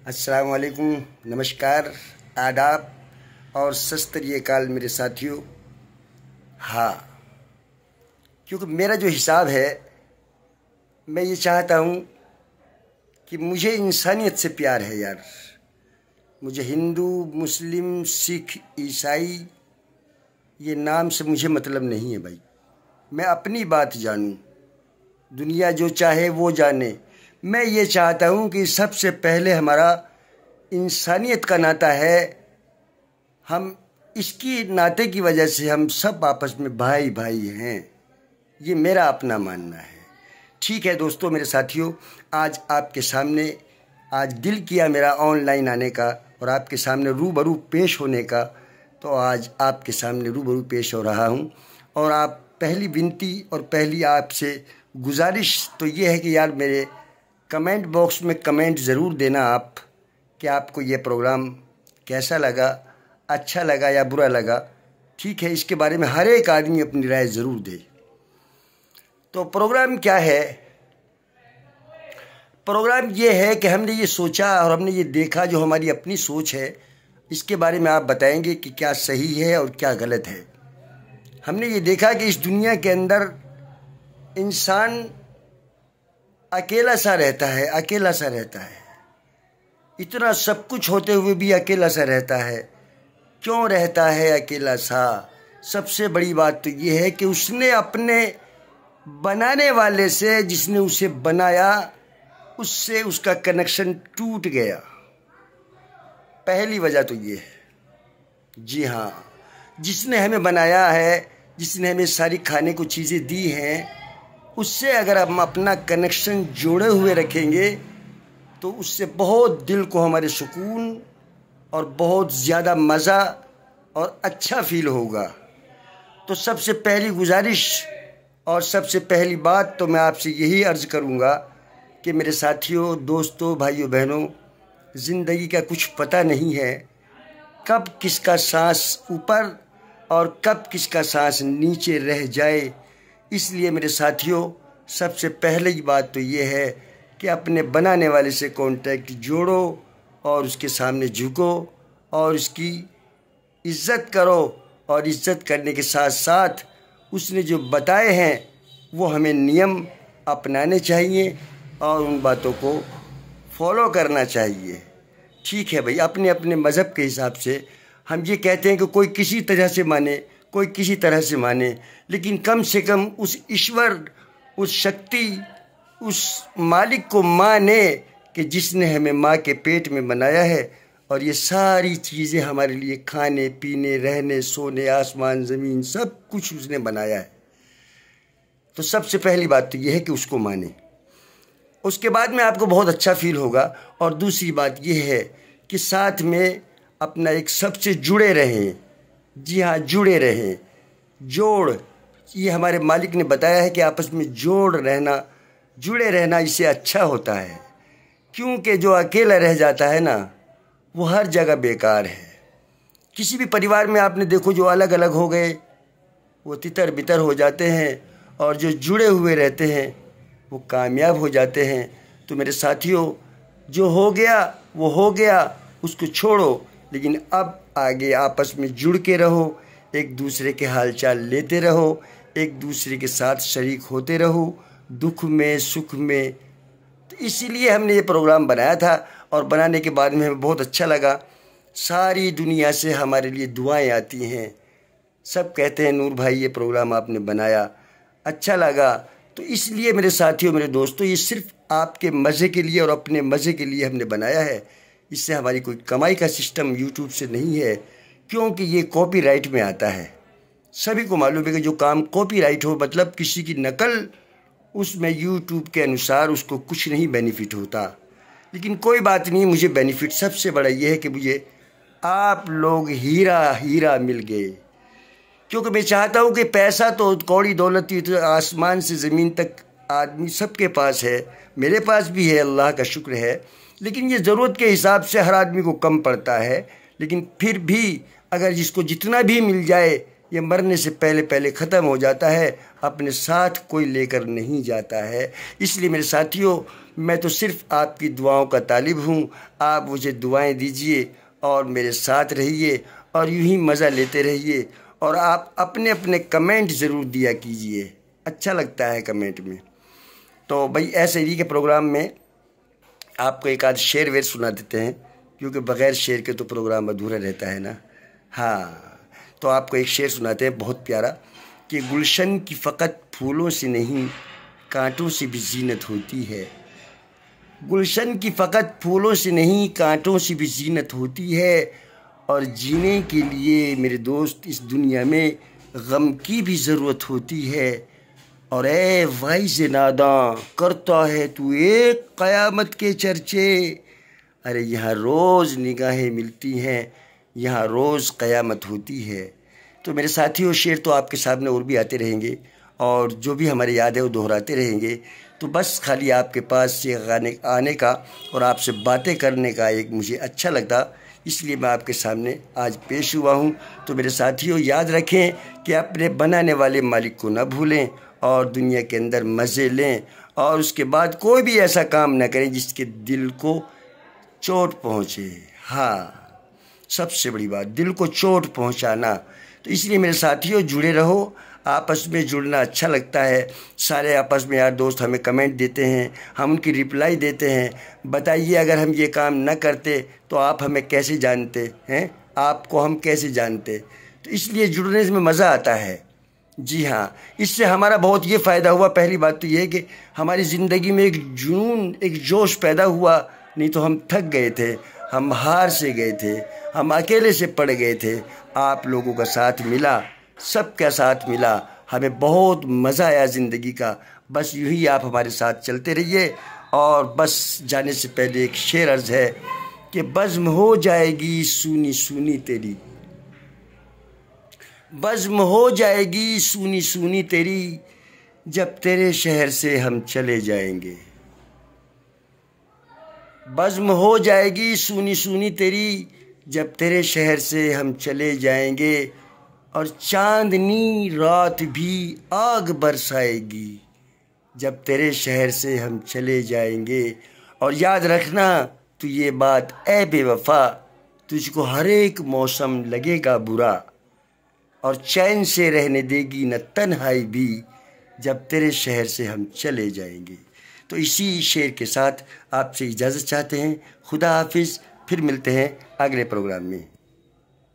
अस्सलाम वालेकुम, नमस्कार, आदाब और सत श्री अकाल मेरे साथियों। हाँ, क्योंकि मेरा जो हिसाब है, मैं ये चाहता हूँ कि मुझे इंसानियत से प्यार है यार। मुझे हिंदू, मुस्लिम, सिख, ईसाई ये नाम से मुझे मतलब नहीं है भाई। मैं अपनी बात जानूँ, दुनिया जो चाहे वो जाने। मैं ये चाहता हूँ कि सबसे पहले हमारा इंसानियत का नाता है। हम इसकी नाते की वजह से हम सब आपस में भाई भाई हैं। ये मेरा अपना मानना है। ठीक है दोस्तों, मेरे साथियों, आज आपके सामने आज दिल किया मेरा ऑनलाइन आने का और आपके सामने रूबरू पेश होने का। तो आज आपके सामने रूबरू पेश हो रहा हूँ। और आप पहली विनती और पहली आपसे गुजारिश तो ये है कि यार मेरे कमेंट बॉक्स में कमेंट ज़रूर देना आप कि आपको ये प्रोग्राम कैसा लगा, अच्छा लगा या बुरा लगा। ठीक है, इसके बारे में हर एक आदमी अपनी राय ज़रूर दे। तो प्रोग्राम क्या है? प्रोग्राम ये है कि हमने ये सोचा और हमने ये देखा, जो हमारी अपनी सोच है, इसके बारे में आप बताएंगे कि क्या सही है और क्या गलत है। हमने ये देखा कि इस दुनिया के अंदर इंसान अकेला सा रहता है, अकेला सा रहता है। इतना सब कुछ होते हुए भी अकेला सा रहता है। क्यों रहता है अकेला सा? सबसे बड़ी बात तो ये है कि उसने अपने बनाने वाले से, जिसने उसे बनाया, उससे उसका कनेक्शन टूट गया। पहली वजह तो ये है। जी हाँ, जिसने हमें बनाया है, जिसने हमें सारी खाने को चीज़ें दी हैं, उससे अगर हम अपना कनेक्शन जोड़े हुए रखेंगे तो उससे बहुत दिल को हमारे सुकून और बहुत ज़्यादा मज़ा और अच्छा फील होगा। तो सबसे पहली गुजारिश और सबसे पहली बात तो मैं आपसे यही अर्ज़ करूँगा कि मेरे साथियों, दोस्तों, भाइयों, बहनों, ज़िंदगी का कुछ पता नहीं है। कब किसका सांस ऊपर और कब किसका सांस नीचे रह जाए। इसलिए मेरे साथियों, सबसे पहले की बात तो ये है कि अपने बनाने वाले से कांटेक्ट जोड़ो और उसके सामने झुको और उसकी इज़्ज़त करो। और इज़्ज़त करने के साथ साथ उसने जो बताए हैं वो हमें नियम अपनाने चाहिए और उन बातों को फॉलो करना चाहिए। ठीक है भाई, अपने अपने मज़हब के हिसाब से हम ये कहते हैं कि कोई किसी तरह से माने, कोई किसी तरह से माने, लेकिन कम से कम उस ईश्वर, उस शक्ति, उस मालिक को माने कि जिसने हमें माँ के पेट में बनाया है और ये सारी चीज़ें हमारे लिए, खाने पीने, रहने, सोने, आसमान, ज़मीन, सब कुछ उसने बनाया है। तो सबसे पहली बात तो ये है कि उसको माने। उसके बाद में आपको बहुत अच्छा फील होगा। और दूसरी बात ये है कि साथ में अपना एक सबसे जुड़े रहें। जी हाँ, जुड़े रहें। जोड़, ये हमारे मालिक ने बताया है कि आपस में जोड़ रहना, जुड़े रहना, इससे अच्छा होता है। क्योंकि जो अकेला रह जाता है ना, वो हर जगह बेकार है। किसी भी परिवार में आपने देखो, जो अलग अलग हो गए वो तितर बितर हो जाते हैं, और जो जुड़े हुए रहते हैं वो कामयाब हो जाते हैं। तो मेरे साथियों, जो हो गया वो हो गया, उसको छोड़ो, लेकिन अब आगे आपस में जुड़ के रहो, एक दूसरे के हालचाल लेते रहो, एक दूसरे के साथ शरीक होते रहो, दुख में, सुख में। तो इसीलिए हमने ये प्रोग्राम बनाया था और बनाने के बाद में हमें बहुत अच्छा लगा। सारी दुनिया से हमारे लिए दुआएं आती हैं। सब कहते हैं नूर भाई, ये प्रोग्राम आपने बनाया, अच्छा लगा। तो इसलिए मेरे साथियों, मेरे दोस्तों, ये सिर्फ आपके मज़े के लिए और अपने मज़े के लिए हमने बनाया है। इससे हमारी कोई कमाई का सिस्टम यूट्यूब से नहीं है, क्योंकि ये कॉपीराइट में आता है। सभी को मालूम है कि जो काम कॉपीराइट हो, मतलब किसी की नकल, उसमें यूट्यूब के अनुसार उसको कुछ नहीं बेनिफिट होता। लेकिन कोई बात नहीं, मुझे बेनिफिट सबसे बड़ा ये है कि मुझे आप लोग हीरा हीरा मिल गए। क्योंकि मैं चाहता हूँ कि पैसा तो, कौड़ी दौलत तो आसमान से ज़मीन तक आदमी सबके पास है, मेरे पास भी है, अल्लाह का शुक्र है। लेकिन ये ज़रूरत के हिसाब से हर आदमी को कम पड़ता है। लेकिन फिर भी अगर जिसको जितना भी मिल जाए, ये मरने से पहले पहले ख़त्म हो जाता है, अपने साथ कोई लेकर नहीं जाता है। इसलिए मेरे साथियों, मैं तो सिर्फ आपकी दुआओं का तालिब हूँ। आप मुझे दुआएं दीजिए और मेरे साथ रहिए और यूं ही मज़ा लेते रहिए। और आप अपने अपने कमेंट ज़रूर दिया कीजिए, अच्छा लगता है कमेंट में। तो भाई ऐसे ही के प्रोग्राम में आपको एक आध शेर वेर सुना देते हैं, क्योंकि बग़ैर शेर के तो प्रोग्राम अधूरा रहता है ना। हाँ, तो आपको एक शेर सुनाते हैं बहुत प्यारा कि गुलशन की फ़कत फूलों से नहीं कांटों से भी जीनत होती है। गुलशन की फ़कत फूलों से नहीं कांटों से भी जीनत होती है। और जीने के लिए मेरे दोस्त इस दुनिया में गम की भी ज़रूरत होती है। और ए वाइज़ नादां करता है तू एक क़यामत के चर्चे। अरे यहाँ रोज़ निगाहें मिलती हैं, यहाँ रोज़ क़यामत होती है। तो मेरे साथियों, शेर तो आपके सामने और भी आते रहेंगे और जो भी हमारे याद है वो दोहराते रहेंगे। तो बस खाली आपके पास ये गाने आने का और आपसे बातें करने का एक मुझे अच्छा लगता, इसलिए मैं आपके सामने आज पेश हुआ हूँ। तो मेरे साथियों, याद रखें कि अपने बनाने वाले मालिक को ना भूलें और दुनिया के अंदर मज़े लें। और उसके बाद कोई भी ऐसा काम ना करें जिसके दिल को चोट पहुँचे। हाँ, सबसे बड़ी बात, दिल को चोट पहुँचाना। तो इसलिए मेरे साथियों, जुड़े रहो। आपस में जुड़ना अच्छा लगता है। सारे आपस में यार दोस्त हमें कमेंट देते हैं, हम उनकी रिप्लाई देते हैं। बताइए, अगर हम ये काम न करते तो आप हमें कैसे जानते हैं, आपको हम कैसे जानते। तो इसलिए जुड़ने में मज़ा आता है। जी हाँ, इससे हमारा बहुत ये फ़ायदा हुआ। पहली बात तो ये है कि हमारी ज़िंदगी में एक जुनून, एक जोश पैदा हुआ। नहीं तो हम थक गए थे, हम हार से गए थे, हम अकेले से पड़ गए थे। आप लोगों का साथ मिला, सबका साथ मिला, हमें बहुत मज़ा आया ज़िंदगी का। बस यूं ही आप हमारे साथ चलते रहिए। और बस जाने से पहले एक शेर अर्ज़ है कि बज़्म हो जाएगी सूनी सूनी तेरी, बज़्म हो जाएगी सूनी सूनी तेरी, जब तेरे शहर से हम चले जाएंगे। बज़्म हो जाएगी सूनी सूनी तेरी, जब तेरे शहर से हम चले जाएंगे। और चांदनी रात भी आग बरसाएगी, जब तेरे शहर से हम चले जाएंगे। और याद रखना तू ये बात ऐ बेवफ़ा, तुझको हर एक मौसम लगेगा बुरा। और चैन से रहने देगी न तन्हाई भी, जब तेरे शहर से हम चले जाएंगे। तो इसी शेर के साथ आपसे इजाज़त चाहते हैं। खुदा हाफिज़। फिर मिलते हैं अगले प्रोग्राम में।